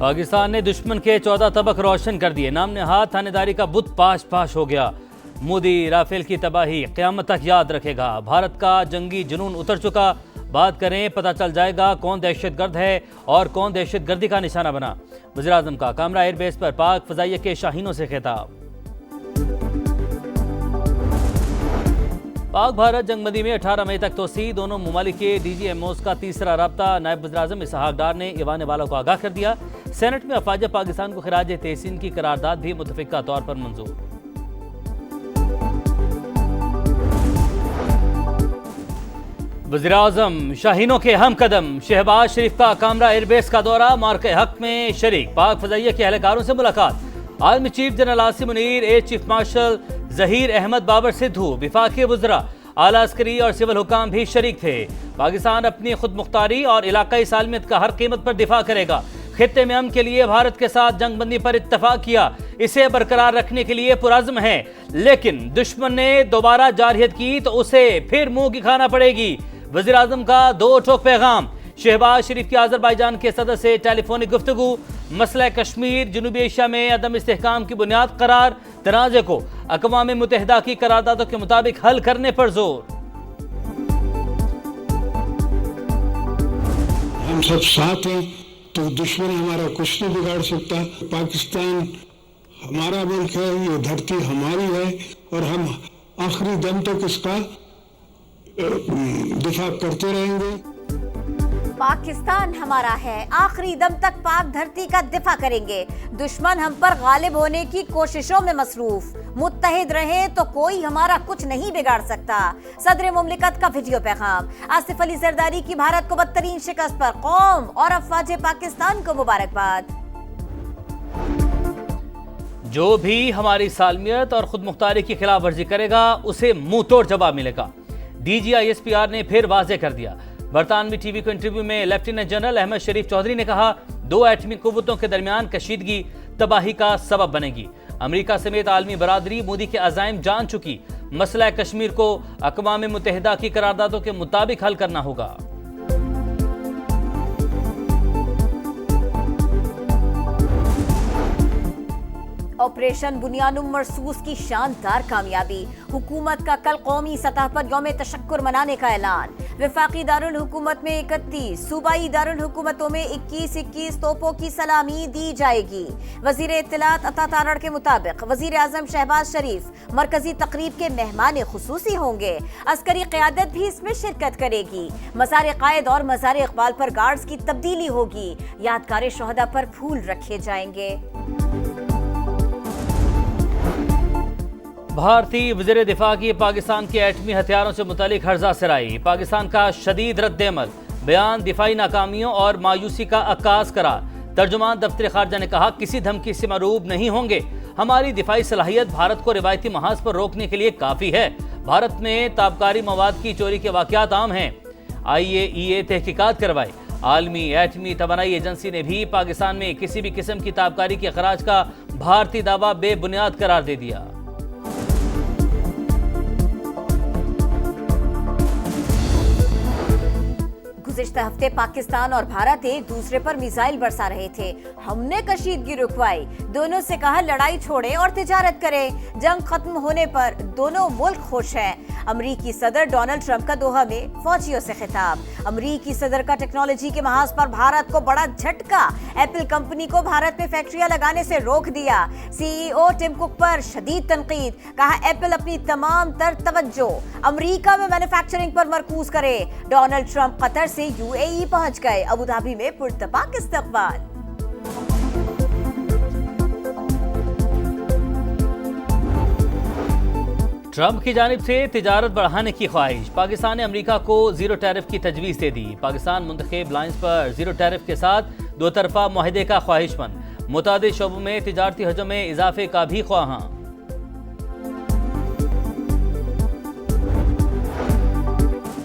पाकिस्तान ने दुश्मन के 14 तबक रोशन कर दिए। नाम नहाद थानेदारी का बुत पाश पाश हो गया। मोदी राफेल की तबाही क़यामत तक याद रखेगा। भारत का जंगी जुनून उतर चुका। बात करें, पता चल जाएगा कौन दहशतगर्द है और कौन दहशतगर्दी का निशाना बना। वज़ीर-ए-आज़म का कामरा एयरबेस पर पाक फ़ज़ाइया के शाहीनों से खिताब। पाक भारत जंगबंदी में 18 मई तक तोसी। दोनों ममालिक के DGMOs का तीसरा रब्ता। नायब वज़ीर-ए-आज़म इसहाक डार ने ईवान वाला को आगाह कर दिया। सेनेट में अफवाज पाकिस्तान को खिराज तहसीन की करारदाद भी मुतफ़िक़ा तौर पर मंजूर। वज़ीर-ए-आज़म शाहीनों के हम कदम। शहबाज शरीफ का कामरा एयरबेस का दौरा। मार्के हक में शरीक। पाक फ़ज़ाइया के अहलकारों से मुलाकात। Army chief general Asim Munir, air chief marshal Zaheer Ahmad Babar Sidhu, विफाकी वज़रा, आला अस्करी और सिविल हुकाम भी शरीक थे। पाकिस्तान अपनी खुद मुख्तारी और इलाकाई सालमियत का हर कीमत पर दिफा करेगा। खित्ते में अमन के लिए भारत के साथ जंगबंदी पर इत्तफाक किया। इसे बरकरार रखने के लिए पुरज़्म है, लेकिन दुश्मन ने दोबारा जारहियत की तो उसे फिर मुंह की खाना पड़ेगी। वज़ीर-ए-आज़म का दो टोक पैगाम। शहबाज शरीफ की आज़रबाईजान के सदर से टेलीफोनिक गुफ्तगू। मसला कश्मीर जनूबी एशिया में अदम इस्तेहकाम की बुनियाद करार। तनाज़े को अक़वाम मुत्तहिदा की करारदादों के मुताबिक हल करने पर जोर। हम सब साथ हैं तो दुश्मन हमारा कुछ नहीं बिगाड़ सकता। पाकिस्तान हमारा मुल्क है, ये धरती हमारी है और हम आखिरी दम तक इसका दिफा करते रहेंगे। पाकिस्तान हमारा है, आखिरी दम तक पाक धरती का दिफा करेंगे। दुश्मन हम पर गालिब होने की कोशिशों में मसरूफ। मुत्तहिद रहे तो कोई हमारा कुछ नहीं बिगाड़ सकता। सदर मुमलिकत का वीडियो पैगाम। आसिफ अली जरदारी की भारत को बदतरीन शिकस्त पर कौम और अफवाज पाकिस्तान को मुबारकबाद। जो भी हमारी सालमियत और खुद मुख्तारी की खिलाफ वर्जी करेगा उसे मुंह तोड़ जवाब मिलेगा। DGISPR ने फिर वाज़ेह कर दिया। बरतानवी टीवी को इंटरव्यू में लेफ्टिनेंट जनरल अहमद शरीफ चौधरी ने कहा, दो एटमी कुव्वतों के दरमियान कशीदगी तबाही का सबब बनेगी। अमेरिका समेत आलमी बरादरी मोदी के अज़ाइम जान चुकी। मसला कश्मीर को अक़वाम मुत्तहिदा की करारदादों के मुताबिक हल करना होगा। ऑपरेशन बुनियानुम मरसूस की शानदार कामयाबी। हुकूमत का कल कौमी सतह पर यौम तशक्कुर मनाने का ऐलान। वफाकी दारुल हुकूमत में 31, सूबाई दारुल हुकूमतों में 21-21 तोपों की सलामी दी जाएगी। वजीर इत्तलात अता तारड़ के मुताबिक वज़ीर-ए-आज़म शहबाज शरीफ मरकजी तकरीब के मेहमान खुसूसी होंगे। अस्करी क़यादत भी इसमें शिरकत करेगी। मज़ार कायद और मज़ार इक़बाल पर गार्ड्स की तब्दीली होगी। यादगार शोहदा पर फूल रखे जाएंगे। भारतीय वज़ीर दिफा की पाकिस्तान के एटमी हथियारों से मुतालिक हर्जा सराई। पाकिस्तान का शदीद रद्द-ए-अमल। बयान दिफाई नाकामियों और मायूसी का अक्कास करार। तर्जुमान दफ्तर खारजा ने कहा, किसी धमकी से मरूब नहीं होंगे। हमारी दिफाई सलाहियत भारत को रिवायती महाज पर रोकने के लिए काफ़ी है। भारत में ताबकारी मवाद की चोरी के वाक़यात आम हैं। IAEA तहकीकात करवाए। आलमी एटमी तवानाई एजेंसी ने भी पाकिस्तान में किसी भी किस्म की ताबकारी के खराज का भारतीय दावा बेबुनियाद करार दे दिया। गुज़िश्ता हफ्ते पाकिस्तान और भारत एक दूसरे पर मिसाइल बरसा रहे थे। हमने कशीदगी रुकवाई। दोनों से कहा लड़ाई छोड़े और तिजारत करें। जंग खत्म होने पर दोनों मुल्क खुश हैं। अमरीकी सदर डोनाल्ड ट्रंप का दोहा में फौजियों से खिताब। अमरीकी सदर का टेक्नोलॉजी के महाज पर भारत को बड़ा झटका। एप्पल कंपनी को भारत में फैक्ट्रियां लगाने से रोक दिया। CEO टिम कुक पर शदीद तनकीद। कहा, एप्पल अपनी तमाम तर तवज्जो अमरीका में मैन्युफैक्चरिंग पर मरकूज करे। डोनाल्ड ट्रंप कतर से UAE पहुंच गए। अबूधाबी में पुरतपाक इस्तकबाल। ट्रंप की जानिब से तिजारत बढ़ाने की ख्वाहिश। पाकिस्तान ने अमेरिका को जीरो टैरिफ की तजवीज़ दे दी। पाकिस्तान मुंतखब लाइन्स पर जीरो टैरिफ के साथ दो तरफा मुआहदे का ख्वाहिशमंद। मुतादिद शोबों में तिजारती हजम में इजाफे का भी ख्वाहां।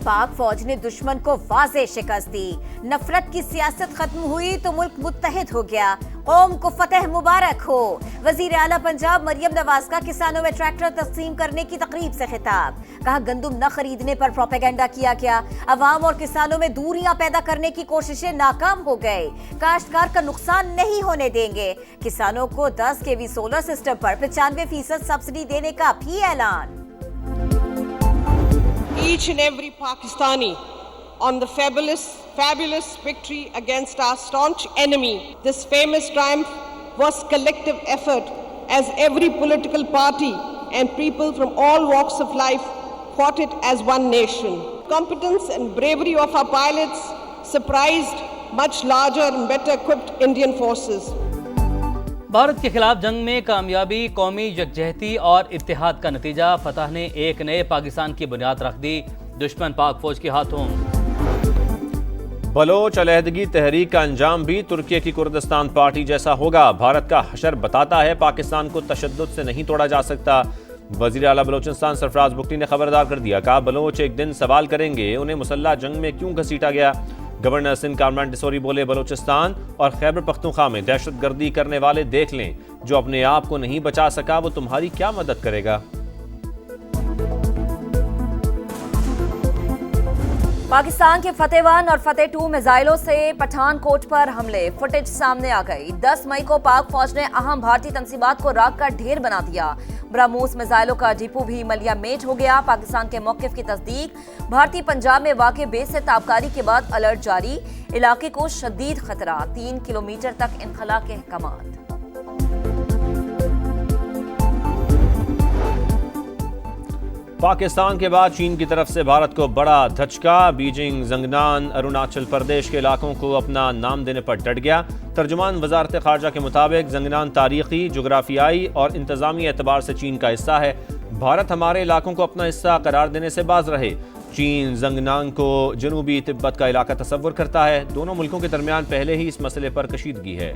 पाक फौज ने दुश्मन को वाज़ेह शिकस्त दी। नफरत की सियासत खत्म हुई तो मुल्क मुत्तहिद हो गया। कौम को फतेह मुबारक हो। वजीर आला पंजाब मरियम नवाज का किसानों में ट्रैक्टर तकसीम करने की तकरीब से खिताब। कहा गंदुम न खरीदने पर प्रोपेगेंडा किया गया, अवाम और किसानों में दूरियां पैदा करने की कोशिशें नाकाम हो गए। काश्तकार का नुकसान नहीं होने देंगे। किसानों को 10 kV सोलर सिस्टम पर 95% सब्सिडी देने का भी ऐलान। Each and every Pakistani on the fabulous victory against our staunch enemy. This famous triumph was collective effort as every political party and people from all walks of life fought it as one nation. Competence and bravery of our pilots surprised much larger and better equipped Indian forces. Bharat के खिलाफ जंग में कामयाबी, कौमी यकजहती और इत्तेहाद का नतीजा। फतह ने एक नए पाकिस्तान की बुनियाद रख दी, दुश्मन पाक फौज के हाथों। बलोच अलहदगी तहरीक का अंजाम भी तुर्की की कुर्दिस्तान पार्टी जैसा होगा। भारत का हशर बताता है पाकिस्तान को तशद्दुद से नहीं तोड़ा जा सकता। वजीर आला बलोचिस्तान सरफराज बुगटी ने खबरदार कर दिया, कहा बलोच एक दिन सवाल करेंगे उन्हें मुसल्लह जंग में क्यों घसीटा गया। गवर्नर सिंध कामरान डिसोरी बोले, बलोचिस्तान और खैबर पख्तूनख्वा में दहशतगर्दी करने वाले देख लें, जो अपने आप को नहीं बचा सका वो तुम्हारी क्या मदद करेगा। पाकिस्तान के फतेह 1 और फतेह 2 मिसाइलों से पठानकोट पर हमले, फुटेज सामने आ गई। 10 मई को पाक फौज ने अहम भारतीय तंसीबात को राख का ढेर बना दिया। ब्रह्मोस मिसाइलों का डिपो भी मलिया मेज हो गया। पाकिस्तान के मौकिफ की तस्दीक। भारतीय पंजाब में वाक़े बेस से ताबकारी के बाद अलर्ट जारी। इलाके को शदीद खतरा, 3 किलोमीटर तक इनखला के अहकामात। पाकिस्तान के बाद चीन की तरफ से भारत को बड़ा धचका। बीजिंग जंगनान अरुणाचल प्रदेश के इलाकों को अपना नाम देने पर डट गया। तर्जुमान वजारत खारजा के मुताबिक जंगनान तारीखी, जोग्राफियाई और इंतजामी एतबार से चीन का हिस्सा है। भारत हमारे इलाकों को अपना हिस्सा करार देने से बाज रहे। चीन जंगनान को जनूबी तिब्बत का इलाका तस्वुर करता है। दोनों मुल्कों के दरमियान पहले ही इस मसले पर कशीदगी है।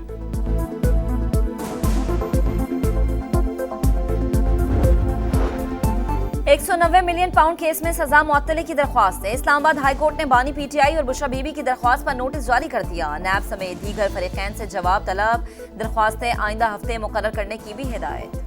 190 मिलियन पाउंड केस में सजा मुअत्तली की दरख्वास्त है। इस्लामाबाद हाईकोर्ट ने बानी पीटीआई और बुशरा बीबी की दरख्वास्त पर नोटिस जारी कर दिया। नैब समेत दीगर फरीकैन से जवाब तलब। दरख्वास्तें आइंदा हफ्ते मुकर्रर करने की भी हिदायत।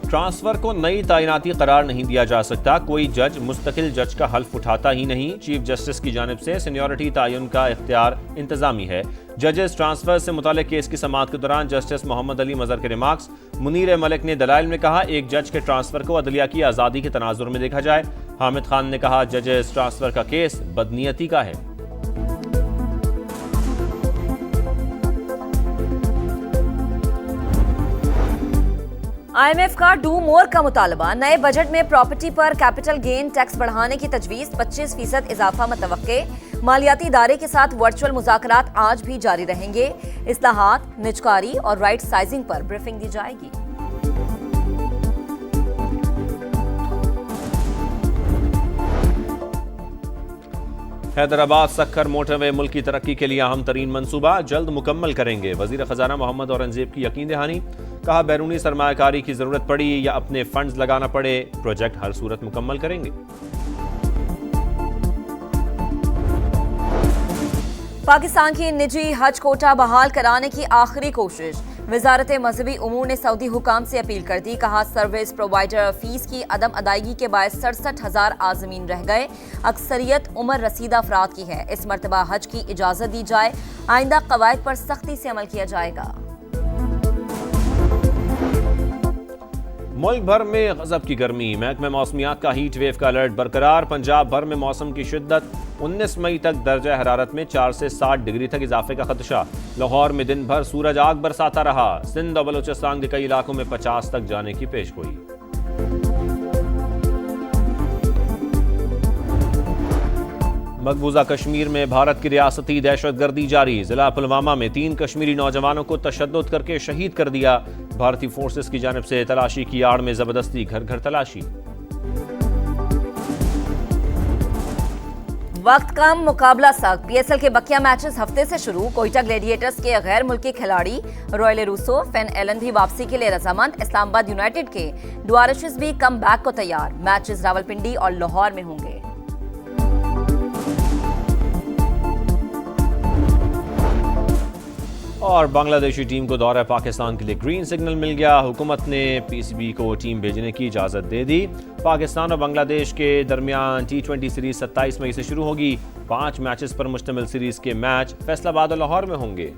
ट्रांसफर को नई तैनाती करार नहीं दिया जा सकता। कोई जज मुस्तकिल जज का हल्फ उठाता ही नहीं। चीफ जस्टिस की जानिब से सीनियरिटी तयन का इख्तियार इंतजामी है। जजेस ट्रांसफर से मुतालिक केस की समाअत के दौरान जस्टिस मोहम्मद अली मजहर के रिमार्क्स। मुनीर मलिक ने दलाइल में कहा, एक जज के ट्रांसफर को अदलिया की आज़ादी के तनाजुर में देखा जाए। हामिद खान ने कहा, जजेस ट्रांसफर का केस बदनीयती का है। IMF का डू मोर का मुतालबा। नए बजट में प्रॉपर्टी पर कैपिटल गेन टैक्स बढ़ाने की तजवीज, 25% इजाफा मुतवक्के। मालियाती इदारे के साथ वर्चुअल मुज़ाकरात आज भी जारी रहेंगे। इस्लाहात, निजकारी और राइट साइजिंग पर ब्रीफिंग दी जाएगी। हैदराबाद सक्खर मोटरवे मुल्क की तरक्की के लिए अहम तरीन मंसूबा, जल्द मुकम्मल करेंगे। वजीर खजाना मोहम्मद औरंगजेब की यकीन दहानी। कहा, बैरूनी सरमायाकारी की जरूरत पड़ी या अपने फंड्स लगाना पड़े, प्रोजेक्ट हर सूरत मुकम्मल करेंगे। पाकिस्तान की निजी हज कोटा बहाल कराने की आखिरी कोशिश। वजारत मजहबी उमूर ने सऊदी हुकाम से अपील कर दी। कहा, सर्विस प्रोवाइडर फीस की अदम अदायगी के बायस 67,000 आज़मीन रह गए। अक्सरियत उम्र रसीदा अफराद की है। इस मरतबा हज की इजाज़त दी जाए। आइंदा कवायद पर सख्ती से अमल किया जाएगा। मुल्क भर में गजब की गर्मी। महकमे मौसमियात का हीट वेव का अलर्ट बरकरार। पंजाब भर में मौसम की शिद्दत। 19 मई तक दर्जा हरारत में 4 से 7 डिग्री तक इजाफे का खदशा। लाहौर में दिन भर सूरज आग बरसाता रहा। सिंध और बलूचिस्तान के कई इलाकों में 50 तक जाने की पेशगोई। मकबूजा कश्मीर में भारत की रियासती दहशतगर्दी जारी। जिला पुलवामा में 3 कश्मीरी नौजवानों को तशद्दुद करके शहीद कर दिया। भारतीय फोर्सेस की जानिब से तलाशी की आड़ में जबरदस्ती घर घर तलाशी। वक्त कम, मुकाबला सख्त। PSL के बकिया मैचेस हफ्ते से शुरू। कोयटा ग्लेडिएटर्स के गैर मुल्की खिलाड़ी रॉयल रूसो, फेन एलन भी वापसी के लिए रजामंद। इस्लामाबाद यूनाइटेड के डुआरशिस भी कम बैक को तैयार। मैचेस रावलपिंडी और लाहौर में होंगे। और बांग्लादेशी टीम को दौरा पाकिस्तान के लिए ग्रीन सिग्नल मिल गया। हुकूमत ने पीसीबी को टीम भेजने की इजाज़त दे दी। पाकिस्तान और बांग्लादेश के दरमियान T20 सीरीज 27 मई से शुरू होगी। 5 मैचेस पर मुश्तमिल सीरीज के मैच फैसलाबाद और लाहौर में होंगे।